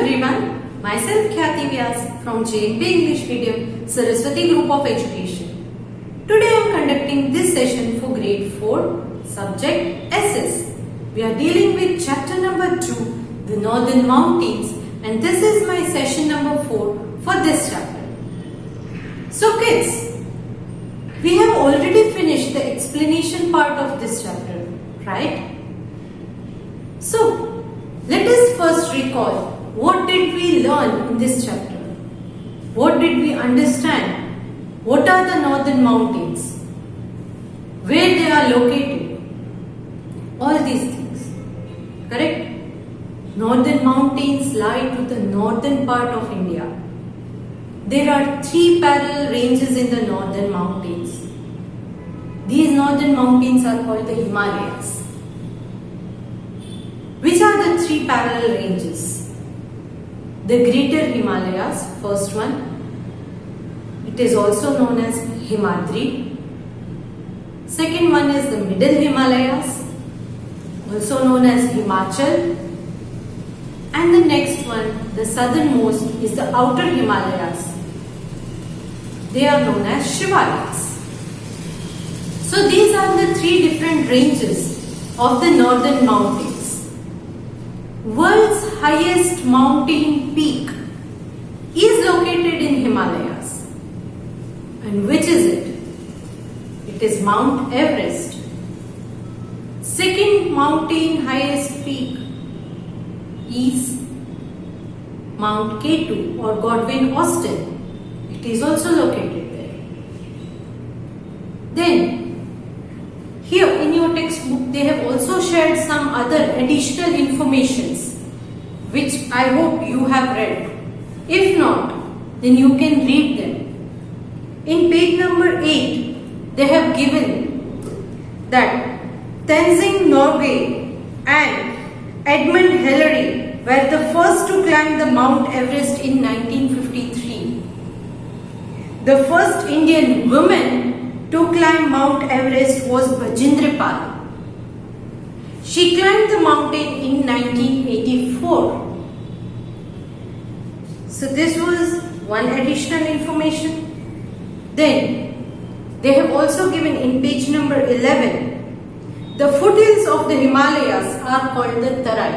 everyone, myself Khyati Vyas from JNP English Medium, Saraswati Group of Education. Today I am conducting this session for grade 4, subject SS. We are dealing with chapter number 2, the Northern Mountains, and this is my session number 4 for this chapter. So kids, we have already finished the explanation part of this chapter, right? So, let us first recall what did we learn in this chapter? What did we understand? What are the northern mountains? Where they are located? All these things. Correct? Northern mountains lie to the northern part of India. There are 3 parallel ranges in the northern mountains. These northern mountains are called the Himalayas. Which are the 3 parallel ranges? The Greater Himalayas, first one. It is also known as Himadri. Second one is the Middle Himalayas, also known as Himachal. And the next one, the southernmost, is the Outer Himalayas. They are known as Shivalayas. So these are the 3 different ranges of the northern mountains. World's highest mountain peak is located in Himalayas. And which is it? It is Mount Everest. Second mountain highest peak is Mount K2 or Godwin Austen. It is also located there. Then, here in your textbook, they have also shared some other additional informations which I hope you have read. If not, then you can read them. In page number 8, they have given that Tenzing Norgay and Edmund Hillary were the first to climb the Mount Everest in 1953. The first Indian woman to climb Mount Everest was Bajendra Pal. She climbed the mountain in 1984. So this was one additional information. Then they have also given in page number 11, the foothills of the Himalayas are called the Tarai.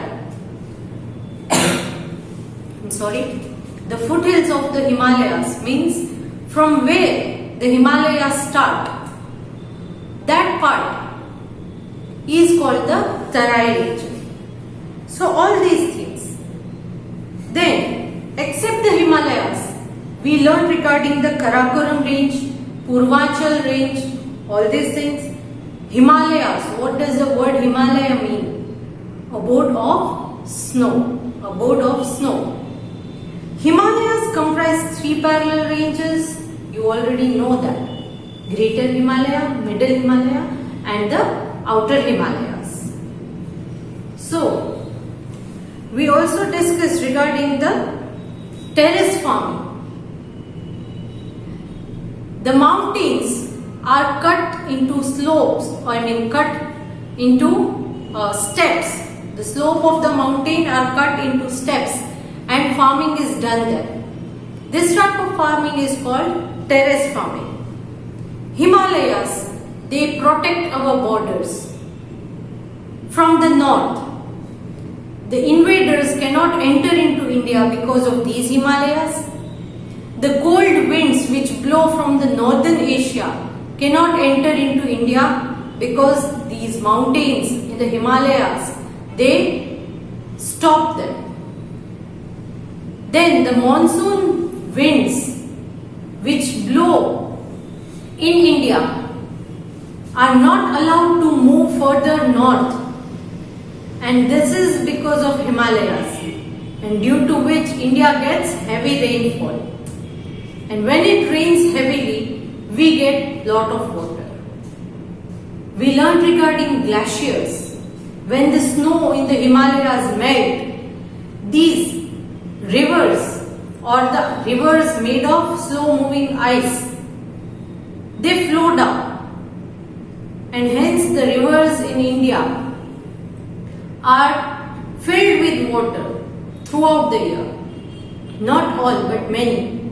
I'm sorry. The foothills of the Himalayas means from where the Himalayas start. That part is called the Tarai region. So all these things. Then, except the Himalayas, we learned regarding the Karakoram range, Purvachal range, all these things. Himalayas, what does the word Himalaya mean? Abode of snow. Abode of snow. Himalayas comprise 3 parallel ranges. You already know that. Greater Himalaya, Middle Himalaya and the Outer Himalayas. So, we also discussed regarding the terrace farming. The mountains are cut into slopes or cut into steps. The slope of the mountain are cut into steps and farming is done there. This type of farming is called terrace farming. Himalayas, they protect our borders. From the north, the invaders cannot enter into India because of these Himalayas. The cold winds which blow from the northern Asia cannot enter into India because these mountains in the Himalayas, they stop them. Then the monsoon winds which blow in India are not allowed to move further north, and this is because of Himalayas, and due to which India gets heavy rainfall, and when it rains heavily we get lot of water. We learned regarding glaciers. When the snow in the Himalayas melt, these rivers or the rivers made of slow moving ice, they flow down, and hence the rivers in India are filled with water throughout the year. not all but many,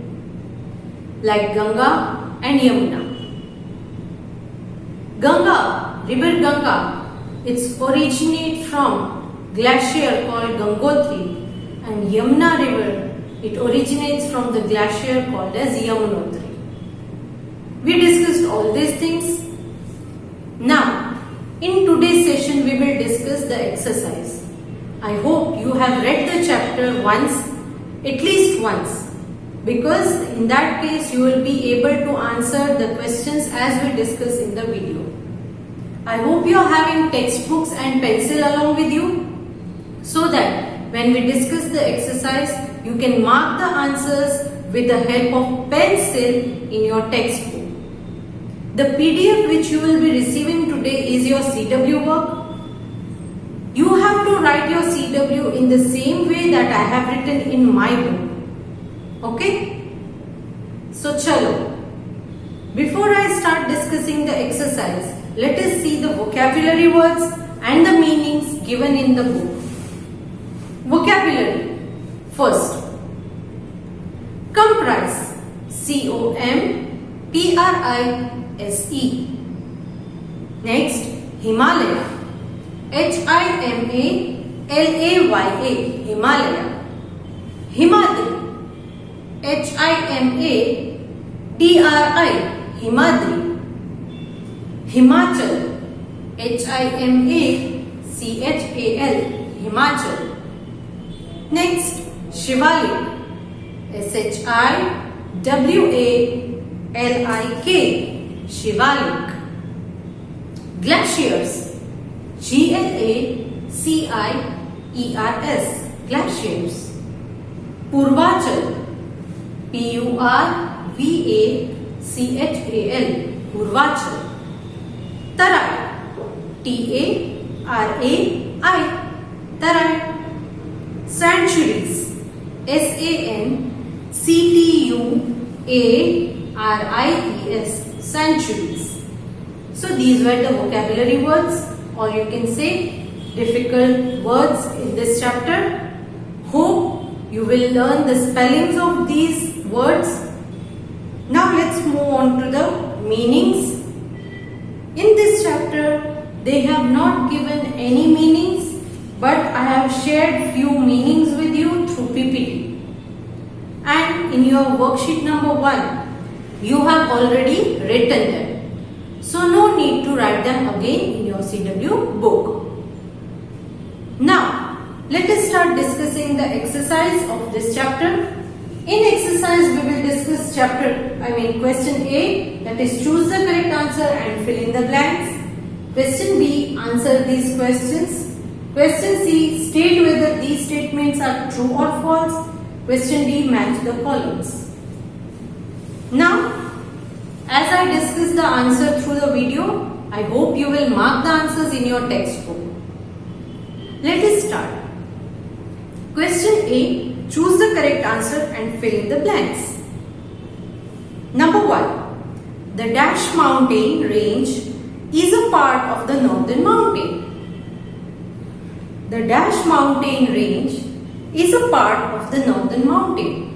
like Ganga and Yamuna. Ganga, river Ganga, it's originate from glacier called Gangotri, and Yamuna river, it originates from the glacier called as Yamunotri. We discussed all these things. Now, in today's session, we will discuss the exercise. I hope you have read the chapter once, at least once, because in that case you will be able to answer the questions as we discuss in the video. I hope you are having textbooks and pencil along with you, so that when we discuss the exercise, you can mark the answers with the help of pencil in your textbook. The PDF which you will be receiving today is your CW work. You have to write your CW in the same way that I have written in my book. Okay? So chalo. Before I start discussing the exercise, let us see the vocabulary words and the meanings given in the book. Vocabulary. First, comprise. C-O-M-P-R-I-S-E. Next, Himalaya. H-I-M-A-L-A-Y-A. Himalaya. Himadri. H-I-M-A-D-R-I. Himadri. Himachal. H-I-M-A-C-H-A-L. Himachal. Next, Shivalik. S-H-I-W-A-L-I-K. Shivalik. Glaciers. G-L-A-C-I-E-R-S. Glaciers. Purvachal. P-U-R-V-A-C-H-A-L. Purvachal. Tarai. T-A-R-A-I. Tarai. Sanctuaries. S-A-N-C-T-U-A-R-I-E-S. Sanctuaries. So these were the vocabulary words, or you can say difficult words in this chapter. Hope you will learn the spellings of these words. Now let's move on to the meanings. In this chapter, they have not given any meanings, but I have shared few meanings with you through PPT. And in your worksheet number 1, you have already written them. So no need to write them again in your CW book. Now, let us start discussing the exercise of this chapter. In exercise, we will discuss question A, that is choose the correct answer and fill in the blanks. Question B, answer these questions. Question C, state whether these statements are true or false. Question D, match the columns. Now, as I discuss the answer through the video, I hope you will mark the answers in your textbook. Let us start. Question A, choose the correct answer and fill in the blanks. Number 1. The dash mountain range is a part of the northern mountain. The dash mountain range is a part of the northern mountain.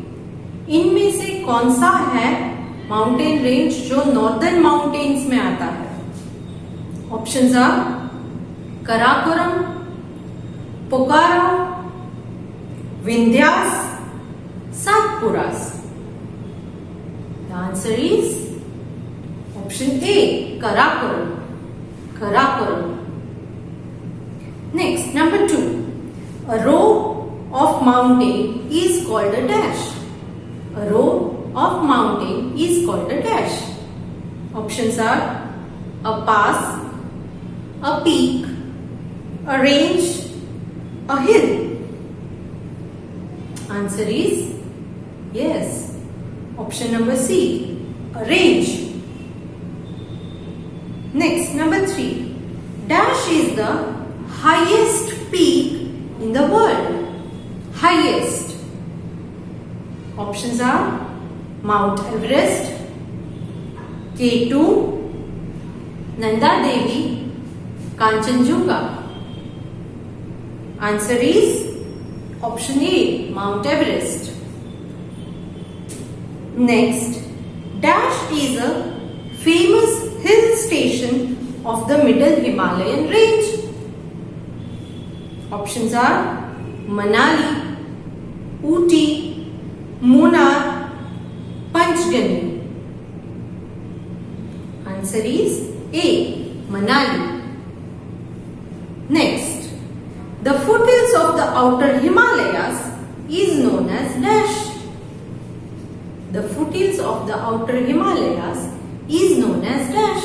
इनमें से कौन सा है mountain range जो northern mountains में आता है? Options are Karakoram, Pokhara, Vindhyas, Satpuras. The answer is option A, Karakoram. Karakoram. Next, number 2. A row of mountain is called a dash. A row of mountain is called a dash. Options are a pass, a peak, a range, a hill. Answer is yes. Option number C, a range. Next, number 3. Dash is the highest peak in the world. Highest. Options are Mount Everest, K2, Nanda Devi, Kanchenjunga. Answer is option A, Mount Everest. Next, Dash is a famous hill station of the middle Himalayan range. Options are Manali, Ooty, Munnar, Panchgani. Answer is A, Manali. Next, the foothills of the outer Himalayas is known as Dash. The foothills of the outer Himalayas is known as Dash.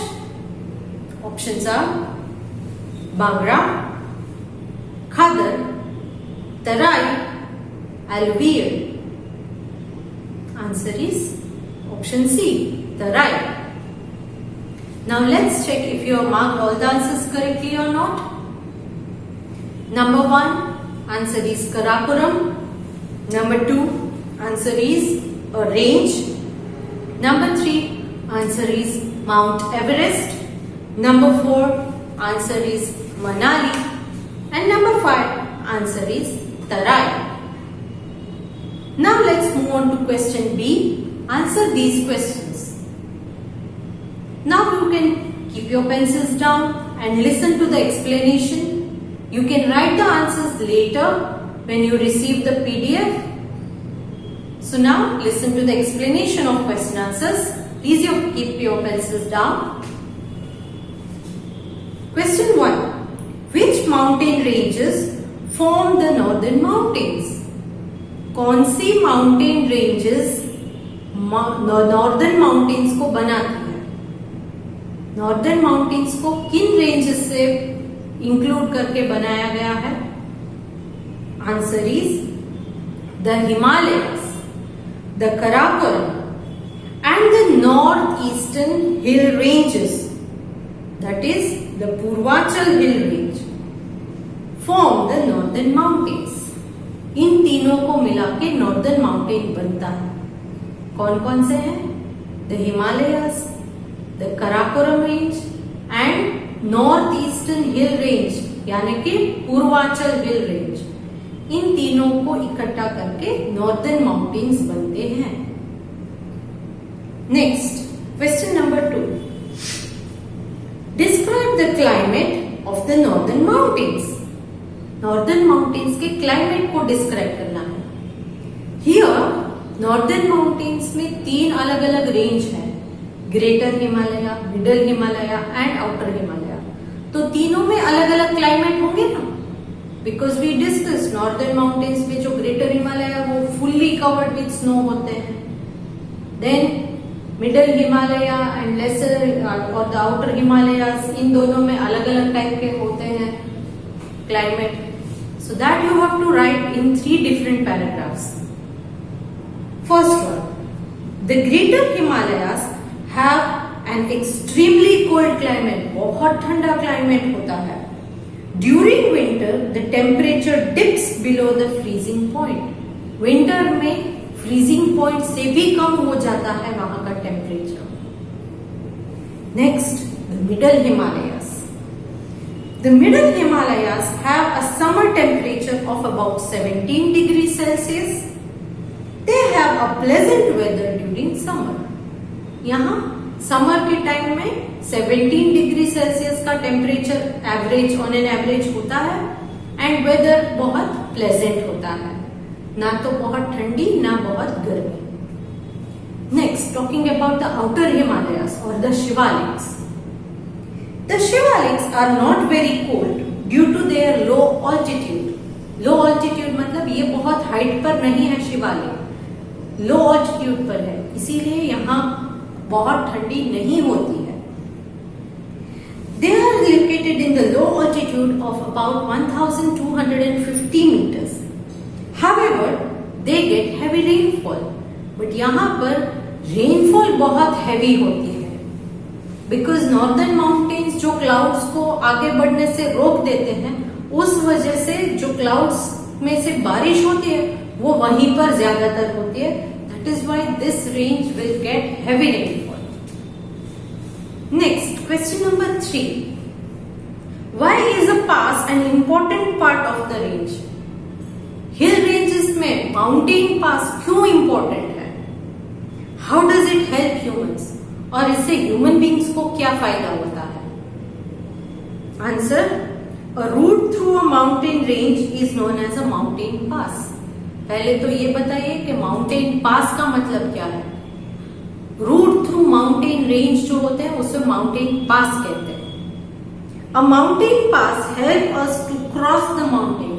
Options are Bhangra, Khadar, Tarai, Alluvial. Answer is option C, Tarai. Now let's check if you have marked all the answers correctly or not. Number 1, answer is Karakoram. Number 2, answer is a range. Number 3, answer is Mount Everest. Number 4, answer is Manali. And number 5, answer is Tarai. Now let's move on to question B. Answer these questions. Now you can keep your pencils down and listen to the explanation. You can write the answers later when you receive the PDF. So now listen to the explanation of question answers. Please keep your pencils down. Question 1. Which mountain ranges form the northern mountains? कौन सी mountain ranges northern mountains को बनाती है? Northern mountains को किन ranges से include करके बनाया गया है? Answer is the Himalayas, the Karakoram and the north eastern hill ranges, that is the Purvanchal hill range, form the northern mountains. इन तीनों को मिला के नॉर्दर्न माउंटेन बनता है. कौन कौन से हैं? The Himalayas, the Karakoram range and north eastern hill range, यानी कि पूर्वांचल हिल रेंज. इन तीनों को इकट्ठा करके नॉर्दर्न माउंटेन्स बनते हैं. Next, question number 2. Describe the climate of the northern mountains. Northern mountains के क्लाइमेट को डिस्क्राइब करना है. हियर नॉर्दर्न माउंटेन्स में 3 अलग अलग रेंज है, greater Himalaya, middle Himalaya and outer Himalaya. तो तीनों में अलग अलग क्लाइमेट होंगे ना, because we discuss northern mountains में जो ग्रेटर हिमालय वो फुल्ली कवर्ड विथ स्नो होते हैं. Then middle Himalaya and lesser और द आउटर हिमालयास, इन दोनों में अलग अलग टाइप के होते हैं climate. So that you have to write in 3 different paragraphs. First one, the greater Himalayas have an extremely cold climate. बहुत ठंडा climate होता है. During winter, the temperature dips below the freezing point. Winter में freezing point से भी कम हो जाता है वहां का temperature. Next, the middle Himalayas. The middle Himalayas have a summer temperature of about 17 degrees Celsius. They have a pleasant weather during summer. यहाँ summer के टाइम में 17 डिग्री सेल्सियस का temperature average on an average होता है and weather बहुत pleasant होता है, ना तो बहुत ठंडी ना बहुत गर्मी. Next, talking about the outer Himalayas और the Shivaliks. The Shivaliks are not very cold due to their low altitude. Low altitude मतलब ये बहुत हाइट पर नहीं है शिवालिक, लो ऑल्टीट्यूड पर है, इसीलिए यहाँ बहुत ठंडी नहीं होती है. They are located in the low altitude of about 1250 meters. However, they get heavy rainfall. But यहाँ पर रेनफॉल बहुत हैवी होती है. बिकॉज नॉर्दर्न माउंटेन्स जो क्लाउड्स को आगे बढ़ने से रोक देते हैं, उस वजह से जो क्लाउड्स में से बारिश होती है वो वहीं पर ज्यादातर होती है. That is why this range will get heavy rainfall. Next, question number 3. Why is a pass an important part of the range? Hill ranges में माउंटेन पास क्यों इंपॉर्टेंट है? How does it help humans, और इससे human beings को क्या फायदा होता है? Answer, a route through a mountain range is known as a mountain pass. पहले तो ये बताइए कि माउंटेन पास का मतलब क्या है। रूट थ्रू माउंटेन रेंज जो होते हैं उसे माउंटेन पास कहते हैं। A mountain pass help us to cross the mountain.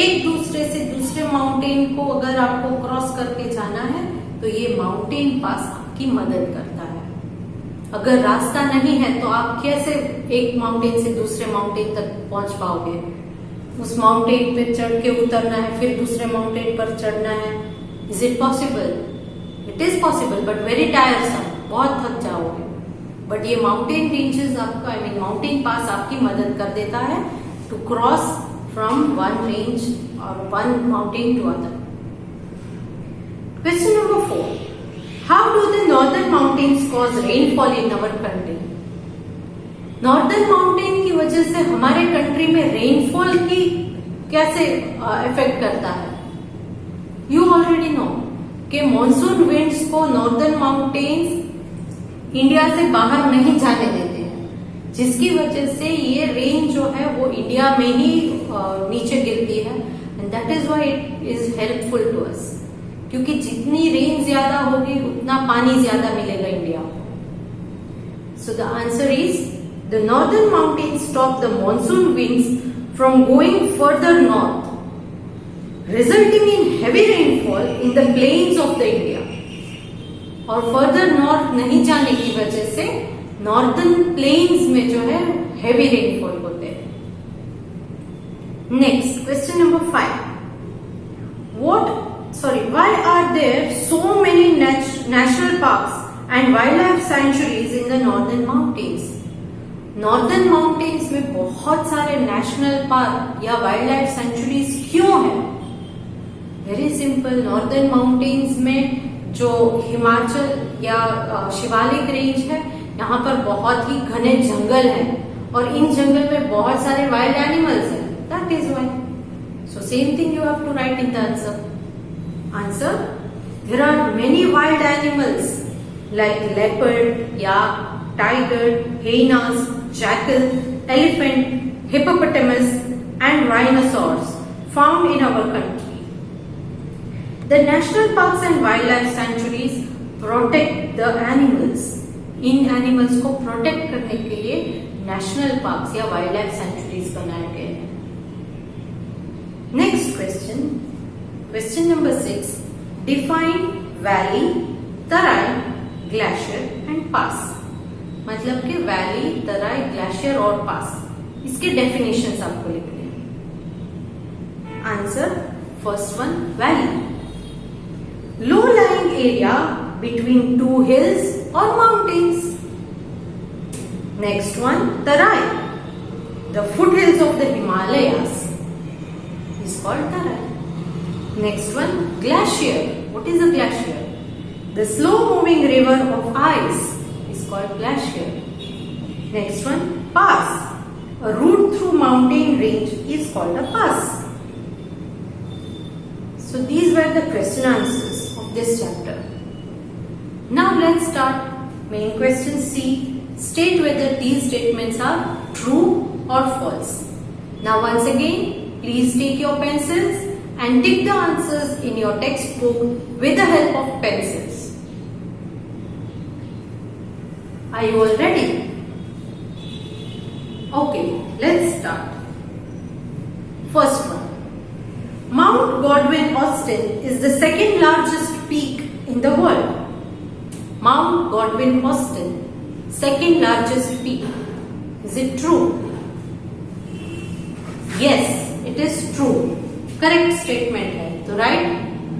एक दूसरे से दूसरे माउंटेन को अगर आपको क्रॉस करके जाना है तो ये माउंटेन पास आपकी मदद करता है। अगर रास्ता नहीं है तो आप कैसे एक माउंटेन से दूसरे माउंटेन तक पहुंच पाओगे? उस माउंटेन पे चढ़ के उतरना है, फिर दूसरे माउंटेन पर चढ़ना है। Is it possible? It is possible but very टायरसम, बहुत थक जाओगे। बट ये माउंटेन रेंजेस आपको, आई मीन माउंटेन पास आपकी मदद कर देता है to cross from one range और one mountain to other. Question number 4, how do the northern mountains cause rainfall in our country? Northern mountain की वजह से हमारे कंट्री में रेनफॉल की कैसे इफेक्ट करता है? यू ऑलरेडी नो कि मॉनसून विंड्स को नॉर्दर्न माउंटेन्स इंडिया से बाहर नहीं जाने देते हैं, जिसकी वजह से ये रेन जो है वो इंडिया में ही नीचे गिरती है, and that is why it is helpful to us. क्योंकि जितनी रेन ज्यादा होगी उतना पानी ज्यादा मिलेगा इंडिया को। So the answer is the northern mountains stop the monsoon winds from going further north, resulting in heavy rainfall in the plains of the India. और फर्दर नॉर्थ नहीं जाने की वजह से नॉर्दर्न प्लेन्स में जो है हेवी रेनफॉल होते हैं। Next question number 5, why are there so many national parks and wildlife sanctuaries in the northern mountains? Northern mountains में बहुत सारे नेशनल पार्क या वाइल्ड लाइफ सेंचुरीज क्यों है? वेरी सिंपल, नॉर्दर्न माउंटेन्स में जो हिमाचल या शिवालिक रेंज है, यहाँ पर बहुत ही घने जंगल है और इन जंगल में बहुत सारे वाइल्ड एनिमल्स हैं। That is why. So same thing you have to write in the answer. Answer, there are many wild animals like leopard, yak, tiger, hyenas, jackal, elephant, hippopotamus and rhinoceros found in our country. The national parks and wildlife sanctuaries protect the animals. इन animals को protect करने के लिए national parks या wild life sanctuaries बनाए गए हैं। Next question, Question number 6, define valley, Terai, glacier and pass. मतलब कि वैली, तराई, ग्लेशियर और पास, इसके डेफिनेशंस आपको लिखने हैं। Answer, first one, valley, low lying area between two hills और mountains. Next one, Terai, the foothills of the Himalayas is called Terai. Next one, glacier. What is a glacier? The slow moving river of ice is called glacier. Next one, pass. A route through mountain range is called a pass. So these were the question answers of this chapter. Now let's start main question C. State whether these statements are true or false. Now once again, please take your pencils and tick the answers in your textbook with the help of pencils. Are you all ready? Okay, let's start. First one. Mount Godwin Austen is the second largest peak in the world. Mount Godwin Austen, second largest peak. Is it true? Yes, it is true. Correct statement है, तो right,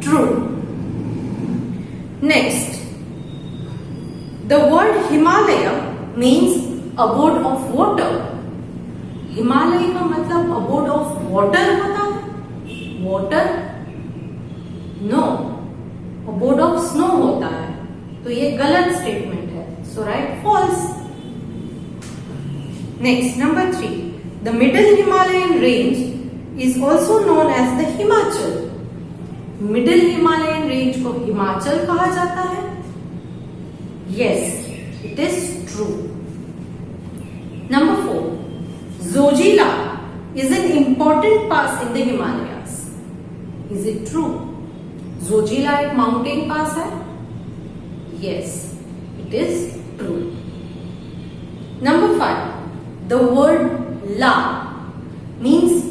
true. Next, the word Himalaya means abode of water. Himalaya का मतलब abode of water होता है? Water? No, abode of snow होता है, तो ये गलत स्टेटमेंट है, so right, false. Next, number 3, the middle Himalayan range is also known as the Himachal. Middle Himalayan range को हिमाचल कहा जाता है? Yes, it is true. Number 4. Zojila is an important pass in the Himalayas. Is it true? Zojila एक mountain pass है? Yes, it is true. Number 5. The word La means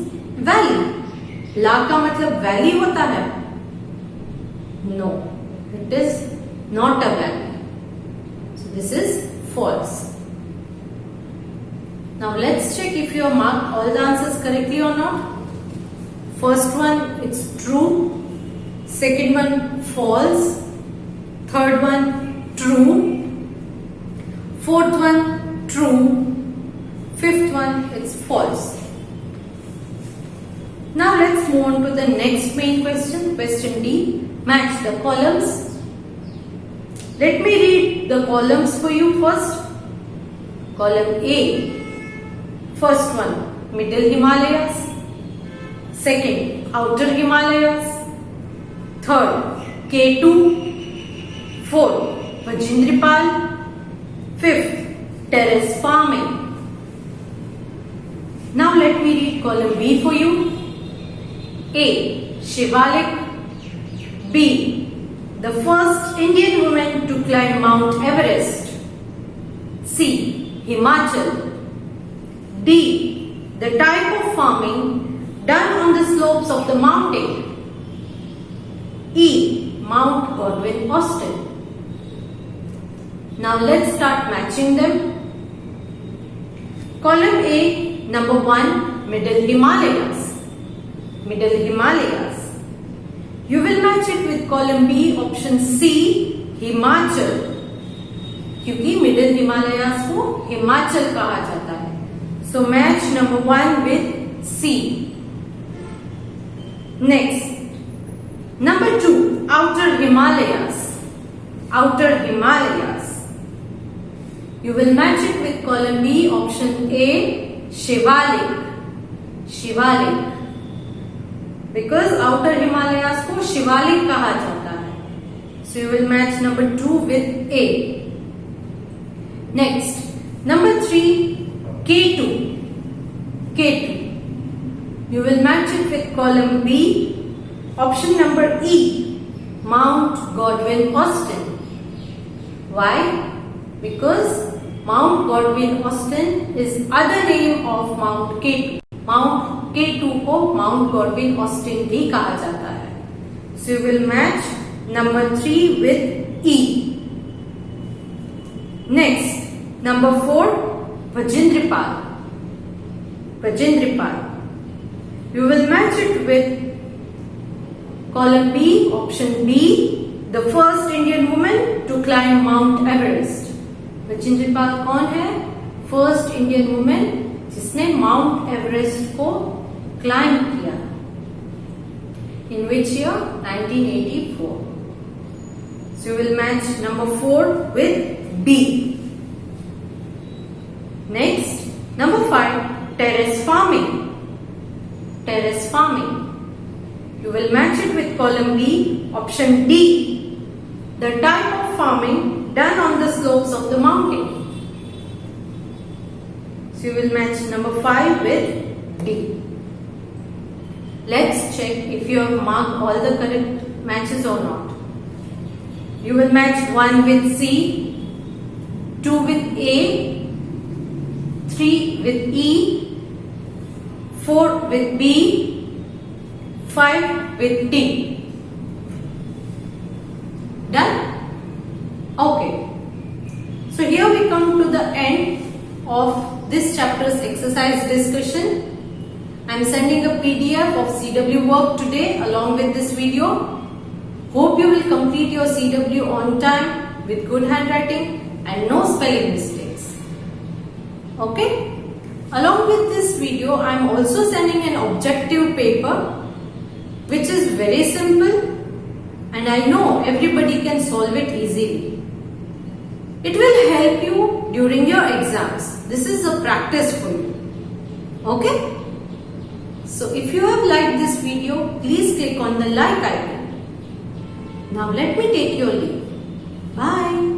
valley. La का मतलब valley होता है? No, it is not a valley. So this is false. Now let's check if you have marked all the answers correctly or not. First one, it's true. Second one, false. Third one, true. Fourth one, true. Fifth one, it's false. Now let's move on to the next main question. Question D. Match the columns. Let me read the columns for you first. Column A. First one, Middle Himalayas. Second, Outer Himalayas. Third, K2. Fourth, Vajindripal. Fifth, terrace farming. Now let me read column B for you. A. Shivalik. B. The first Indian woman to climb Mount Everest. C. Himachal. D. The type of farming done on the slopes of the mountain. E. Mount Godwin Austen. Now let's start matching them. Column A, number 1, Middle Himalayas. Middle Himalayas. You will match it with column B, option C, Himachal. क्योंकि middle Himalayas को हिमाचल कहा जाता है. So match number 1 with C. Next, number 2, Outer Himalayas. Outer Himalayas. You will match it with column B, option A, Shivalik. Shivalik. Because Outer Himalayas को शिवालिक कहा जाता है. So you will match number 2 with A. Next, number 3, K2. K2. You will match it with column B, option number E, Mount Godwin Austen. Why? Because Mount Godwin Austen is other name of Mount K2. Mount K2 को Mount Godwin Austen भी कहा जाता है. So you will match number 3 with E. Next, number 4, Vajindripal. Vajindripal. You will match it with column B, option B, the first Indian woman to climb Mount Everest. Vajindripal कौन है? First Indian woman जिसने Mount Everest को climb किया. In which year? 1984. So you will match number 4 with B. Next, number 5, terrace farming. Terrace farming. You will match it with column B, option D, the type of farming done on the slopes of the mountain. So you will match number 5 with D. Let's check if you have marked all the correct matches or not. You will match 1 with C, 2 with A, 3 with E, 4 with B, 5 with D. Done? Okay. So here we come to the end of this chapter's exercise discussion. I am sending a PDF of CW work today along with this video. Hope you will complete your CW on time with good handwriting and no spelling mistakes. Okay? Along with this video, I am also sending an objective paper which is very simple and I know everybody can solve it easily. It will help you during your exams. This is a practice for you. Okay? So if you have liked this video, please click on the like icon. Now let me take your leave. Bye.